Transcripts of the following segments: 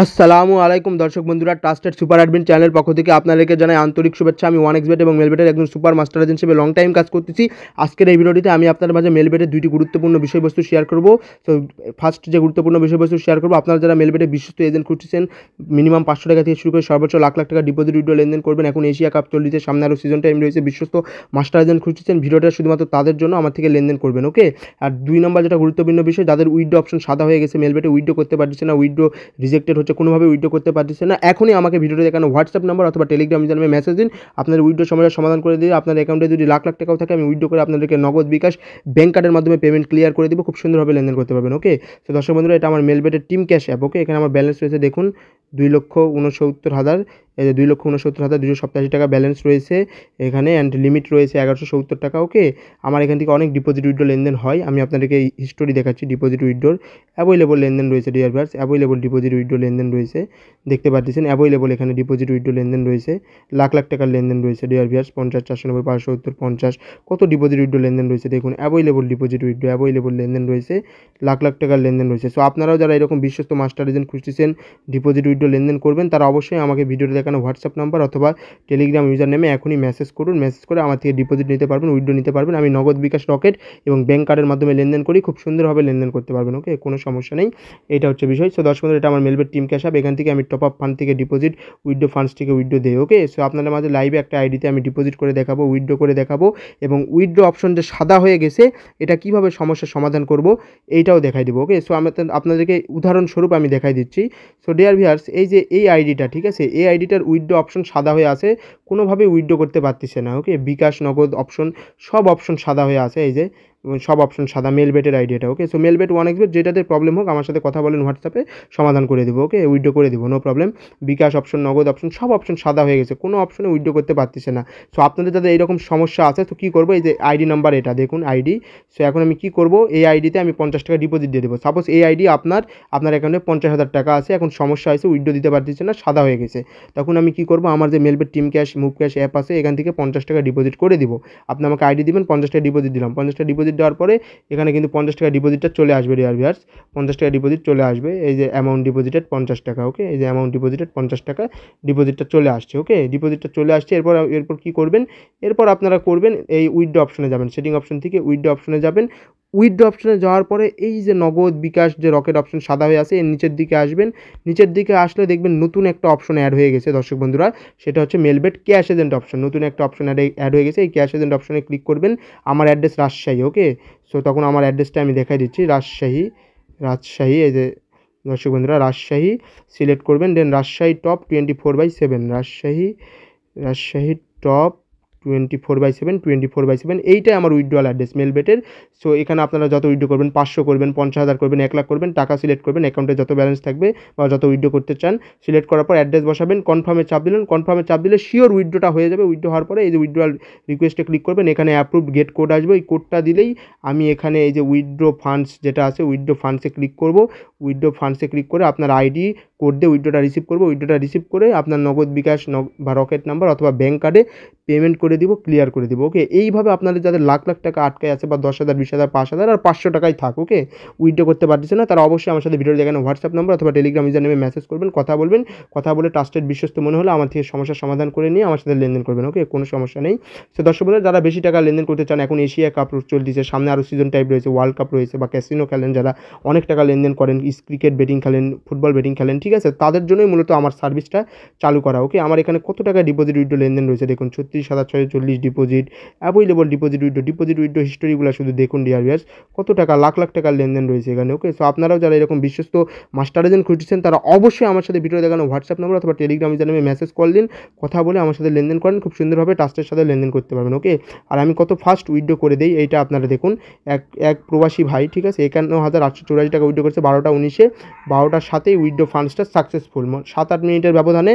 আসসালামু আলাইকুম দর্শক বন্ধুরা, ট্রাস্টেড সুপার অ্যাডমিন চ্যানেল পক্ষ থেকে আপনাদেরকে জানাই আন্তরিক শুভেচ্ছা। আমি ওয়ানএক্সবেট এবং মেলবেটের একজন সুপার মাস্টার এজেন্ট হিসেবে লং টাইম কাজ করতেছি। আজকের এই ভিডিওটিতে আমি আপনাদের মাঝে মেলবেটের দুইটি গুরুত্বপূর্ণ বিষয়বস্তু শেয়ার করব। তো ফার্স্ট যে গুরুত্বপূর্ণ বিষয়বস্তু শেয়ার করব, আপনারা যারা মেলবেটের বিশ্বস্ত এজেন্ট খুঁজছেন, মিনিমাম 500 টাকা থেকে শুরু করে সর্বোচ্চ লাখ লাখ টাকা ডিপোজিট উইথড্র লেনদেন করবেন। এখন এশিয়া কাপ চলছে, সামনে আরও সিজন টাইম রয়েছে। বিশ্বস্ত মাস্টার এজেন্ট খুঁজছেন, ভিডিওটা শুধুমাত্র তাদের জন্য, আমার থেকে লেনদেন করবেন। ওকে, আর 2 নম্বর যেটা গুরুত্বপূর্ণ বিষয়, যাদের উইথড্র অপশন সাদা হয়ে গেছে, মেলবেটে উইথড্র করতে পারছে না, উইথড্র রিজেক্টেড হচ্ছে, কোনোভাবে উইথড্র করতে পারছে না, এখনই আমাকে ভিডিওতে দেখানো হোয়াটসঅ্যাপ নাম্বার অথবা টেলিগ্রাম চ্যানেলে মেসেজ দিন। আপনার উইথড্র সমস্যার সমাধান করে দিয়ে আপনার অ্যাকাউন্টে যদি লাখ লাখ টাকাও থাকে, আমি উইথড্র করে আপনাদেরকে নগদ, বিকাশ, ব্যাংক কার্ডের মাধ্যমে পেমেন্ট ক্লিয়ার করে দিব। খুব সুন্দরভাবে লেনদেন করতে পারবেন। ওকে, তো দর্শক বন্ধুরা, এটা আমার মেলবেটের টিম ক্যাশ অ্যাপ। ওকে, এখানে আমার ব্যালেন্স রয়েছে দেখুন 2,69,000, এই যে 2,69,287 টাকা ব্যালেন্স রয়েছে এখানে, অ্যান্ড লিমিট রয়েছে 1170 টাকা। ওকে, আমার এখান থেকে অনেক ডিপোজিট উইথড্র লেনদেন হয়। আমি আপনাদেরকে হিস্টোরি দেখাচ্ছি। ডিপোজিট উইথড্রর অ্যাভেলেবল লেনদেন রয়েছে dear viewers, available deposit withdraw লেনদেন রয়েছে, দেখতে পাচ্ছেন অ্যাভেলেবল এখানে ডিপোজিট উইথড্র লেনদেন রয়েছে, লাখ লাখ টাকার লেনদেন রয়েছে ডিয়ার ভিউয়ার্স। 50, 490, 570, 50, কত ডিপোজিট উইথড্র লেনদেন রয়েছে দেখুন। অ্যাভেলেবল ডিপোজিট উইথড্র, অ্যাভেলেবল লেনদেন রয়েছে, লাখ লাখ টাকার লেনদেন রয়েছে। সো আপনারাও যারা এরকম বিশ্বস্ত মাস্টার এজেন্ট খুঁজতেছেন, ডিপোজিট উইথড্র লেনদেন করবেন, তারা অবশ্যই আমাকে ভিডিওতে দেখানো হোয়াটসঅ্যাপ নাম্বার অথবা টেলিগ্রাম ইউজার নেমে এখনই মেসেজ করুন। মেসেজ করে আমার থেকে ডিপোজিট নিতে পারবেন, উইথড্র নিতে পারবেন। আমি নগদ, বিকাশ, রকেট এবং ব্যাংক কার্ডের মাধ্যমে লেনদেন করি, খুব সুন্দরভাবে লেনদেন করতে পারবেন। ওকে, কোনো সমস্যা নেই, এটা হচ্ছে বিষয়। সো দর্শক বন্ধুরা, এটা আমার মেলবেট টিম ক্যাশ অ্যাপ। এখান থেকে আমি টপ আপ ফান্ড থেকে ডিপোজিট, উইথড্র ফান্ডস থেকে উইথড্র দেই। ওকে, সো আপনাদের মাঝে লাইভে একটা আইডিতে আমি ডিপোজিট করে দেখাবো, উইথড্র করে দেখাবো, এবং উইথড্র অপশন যে সাদা হয়ে গেছে, এটা কীভাবে সমস্যার সমাধান করব এইটাও দেখাই দেবো। ওকে, সো আপনাদেরকে উদাহরণস্বরূপ আমি দেখাই দিচ্ছি। সো ডিয়ার ভিউয়ার্স, এই যে এই আইডিটা, ঠিক আছে, এই আইডিটার উইথড্র অপশন সাদা হয়ে আছে, কোনোভাবে উইথড্র করতে পারতেছে না। ওকে, বিকাশ, নগদ অপশন, সব অপশন সাদা হয়ে আছে, এই যে সব অপশন সাদা, মেলবেটের আইডিয়াটা। ওকে, সো মেলবেট ওয়ানএক্সবেট, যেটাতে প্রবলেম হোক আমার সাথে কথা বলেন হোয়াটসঅ্যাপে, সমাধান করে দেবো। ওকে, উইথড্র করে দেবো, নো প্রবলেম। বিকাশ অপশন, নগদ অপশন, সব অপশন সাদা হয়ে গেছে, কোনো অপশনে উইথড্র করতে পারতেছে না। সো আপনাদের যাদের এইরকম সমস্যা আছে, তো কী করবো, এই যে আইডি নাম্বার, এটা দেখুন আইডি। সো এখন আমি কী করবো, এই আইডিতে আমি 50 টাকা ডিপোজিট দিয়ে দেবো। সাপোজ এই আইডি আপনার অ্যাকাউন্টে 50,000 টাকা আছে, এখন সমস্যা হয়েছে, উইথড্র দিতে পারতেছে না, সাদা হয়ে গেছে। তখন আমি কী করবো, আমার যে Melbet team cash, move cash app আছে, এখান থেকে 50 টাকা ডিপোজিট করে দিব। আপনি আমাকে আইডি দিবেন, 50 টাকা ডিপোজিট দিলাম। 50 টাকা ডিপোজিট দেওয়ার পরে এখানে কিন্তু 50 টাকা ডিপোজিটটা চলে আসবে ডিয়ার ভিউয়ার্স, 50 টাকা ডিপোজিট চলে আসবে। এই যে অ্যামাউন্ট ডিপোজিটেড 50 টাকা। ওকে, এই যে অ্যামাউন্ট ডিপোজিটেড 50 টাকা, ডিপোজিটটা চলে আসছে। ওকে, ডিপোজিটটা চলে আসছে। এরপর কী করবেন, এরপর আপনারা করবেন, এই উইথড্র অপশনে যাবেন, সেটিং অপশন থেকে উইথড্র অপশনে যাবেন। উইথড্র অপশনে যাওয়ার পরে এই যে নগদ, বিকাশ, যে রকেট অপশন সাদা হয়ে আছে, এর নিচের দিকে আসবেন। নিচের দিকে আসলে দেখবেন নতুন একটা অপশন অ্যাড হয়ে গেছে দর্শক বন্ধুরা, সেটা হচ্ছে মেলবেট ক্যাশ এজেন্ট অপশন। নতুন একটা অপশন অ্যাড হয়ে গেছে, এই ক্যাশ এজেন্ট অপশনে ক্লিক করবেন। আমার অ্যাড্রেস রাজশাহী। ওকে, সো তখন আমার অ্যাড্রেসটা আমি দেখাই দিচ্ছি, রাজশাহী, এই যে দর্শক বন্ধুরা, রাজশাহী সিলেক্ট করবেন। দেন রাজশাহী টপ 24/7, রাজশাহী টপ 24/7, 24/7, এইটাই আমার উইথড্রয়াল অ্যাড্রেস মেলবেটের। সো এখানে আপনারা যত উইথড্র করবেন, 500 করবেন, 50,000 করবেন, 1 লাখ করবেন, টাকা সিলেক্ট করবেন, অ্যাকাউন্টে যত ব্যালেন্স থাকবে বা যত উইথড্র করতে চান সিলেক্ট করার পর অ্যাড্রেস বসাবেন, কনফার্মে চাপ দিলেন। কনফার্মে চাপ দিলে শিওর উইথড্রটা হয়ে যাবে। উইথড্র হওয়ার পরে এই যে উইথড্রয়াল রিকোয়েস্টে ক্লিক করবেন, এখানে অ্যাপ্রুভড গেট কোড আসবে, এই কোডটা দিলেই আমি এখানে এই যে উইথড্র ফান্ডস যেটা আছে, উইথড্র ফান্ডসে ক্লিক করব। উইথড্র ফান্ডসে ক্লিক করে আপনার আইডি কোড দিয়ে উইথড্রটা রিসিভ করব। উইথড্রটা রিসিভ করে আপনার নগদ, বিকাশ বা রকেট নাম্বার অথবা ব্যাংক কার্ডে পেমেন্ট করে দিব, ক্লিয়ার করে দিব। ওকে, এইভাবে আপনাদের যাদের লাখ লাখ টাকা আটকায় আছে, বা 10,000, 20,000, 5,000 আর 500 টাকাই থাক, ওকে, উইথড্র করতে পারতেছে না, তারা অবশ্যই আমার সাথে ভিডিও দেখানো হোয়াটসঅ্যাপ নাম্বার অথবা টেলিগ্রাম ইউজার নেমে মেসেজ করবেন, কথা বলবেন। কথা বলে ট্রাস্টেড, বিশ্বস্ত মনে হলে আমার থেকে সমস্যার সমাধান করে নিয়ে আমার সাথে লেনদেন করবেন। ওকে, কোনো সমস্যা নেই। সো দর্শক বন্ধুরা, যারা বেশি টাকা লেনদেন করতে চান, এখন এশিয়া কাপ চলতেছে, সামনে আরও সিজন টাইপ রয়েছে, ওয়ার্ল্ড কাপ রয়েছে, বা ক্যাসিনো খেলেন, যারা অনেক টাকা লেনদেন করেন, ক্রিকেট বেটিং খেলেন, ফুটবল বেটিং খেলেন, ঠিক আছে, তাদের জন্যই মূলত আমার সার্ভিসটা চালু করা। ওকে, আমার এখানে কত টাকা ডিপোজিট উইথড্র লেনদেন রয়েছে দেখুন, 36,640 ডিপোজিট, অ্যাভেলেবল ডিপোজিট উইথড্র হিস্টোরিগুলো শুধু দেখুন ডিয়ার ভিউয়ার্স, কত টাকা, লাখ লাখ টাকার লেনদেন রয়েছে এখানে। ওকে, সো আপনারাও যারা এরকম বিশ্বস্ত মাস্টার এজেন্ট খুঁজছেন, তারা অবশ্যই আমার সাথে ভিডিও দেখানো হোয়াটসঅ্যাপ নাম্বার অথবা টেলিগ্রাম ইউজার নেমে মেসেজ কল দিন, কথা বলে আমার সাথে লেনদেন করেন, খুব সুন্দরভাবে ট্রাস্টের সাথে লেনদেন করতে পারবেন। ওকে, আর আমি কত ফাস্ট উইথড্র করে দেই এইটা আপনারা দেখুন। এক প্রবাসী ভাই, ঠিক আছে, 51,884 টাকা উইথড্র করেছে 12টা 19-এ, 12টার সাথেই উইথড্র ফান্ডসটা সাকসেসফুল। 7-8 মিনিটের ব্যবধানে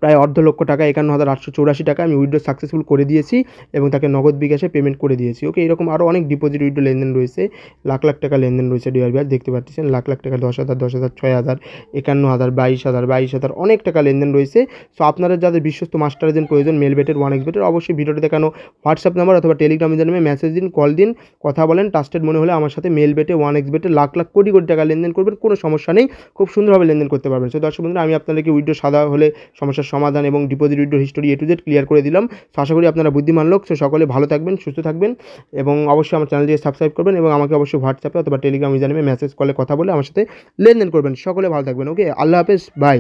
প্রায় 1.5 টাকা 51,884 টাকা আমি উইথড্র সাকসেসফুল করে দিয়েছি এবং তাকে নগদ বিকাশে পেমেন্ট করে দিয়েছি। ওকে, এরকম আরও অনেক ডিপোজিট উইথড্র লেনদেন রয়েছে, লাখ লাখ টাকা লেনদেন রয়েছে ডিয়ার ভিউয়ার, দেখতে পাচ্ছেন লাখ লাখ টাকা, 10,000, 10,000, 6,000, 51,000, 22,000, 22,000 অনেক টাকা লেনদেন রয়েছে। সো আপনারা যাদের বিশ্বস্ত মাস্টার এজেন্ট প্রয়োজন মেলবেটের, 1xBet-এর, অবশ্যই ভিডিওতে দেখানো হোয়াটসঅ্যাপ নাম্বার অথবা টেলিগ্রাম ইউজারনেমে মেসেজ দিন, কল দিন, কথা বলেন। ট্রাস্টেড মনে হলে আমার সাথে মেলবেটে, 1xBet-এ লাখ লাখ কোটি কোটি টাকা লেনদেন করবেন, কোনো সমস্যা নেই, খুব সুন্দরভাবে লেনদেন করতে পারবেন। সো দর্শক বন্ধুরা, আমি আপনাদেরকে উইথড্র সাদা হলে সমস্যার সমাধান এবং deposit withdraw history A to Z clear করে দিলাম। সো আশা করি আপনারা বুদ্ধিমান লোক। সো সকলে ভালো থাকবেন, সুস্থ থাকবেন এবং অবশ্যই আমার চ্যানেলটিকে সাবস্ক্রাইব করবেন এবং আমাকে অবশ্যই হোয়াটসঅ্যাপে অথবা টেলিগ্রাম ইউজারনেমে মেসেজ কলে কথা বলে আমার সাথে লেনদেন করবেন। সকলে ভালো থাকবেন। ওকে, আল্লাহ হাফেজ, বাই।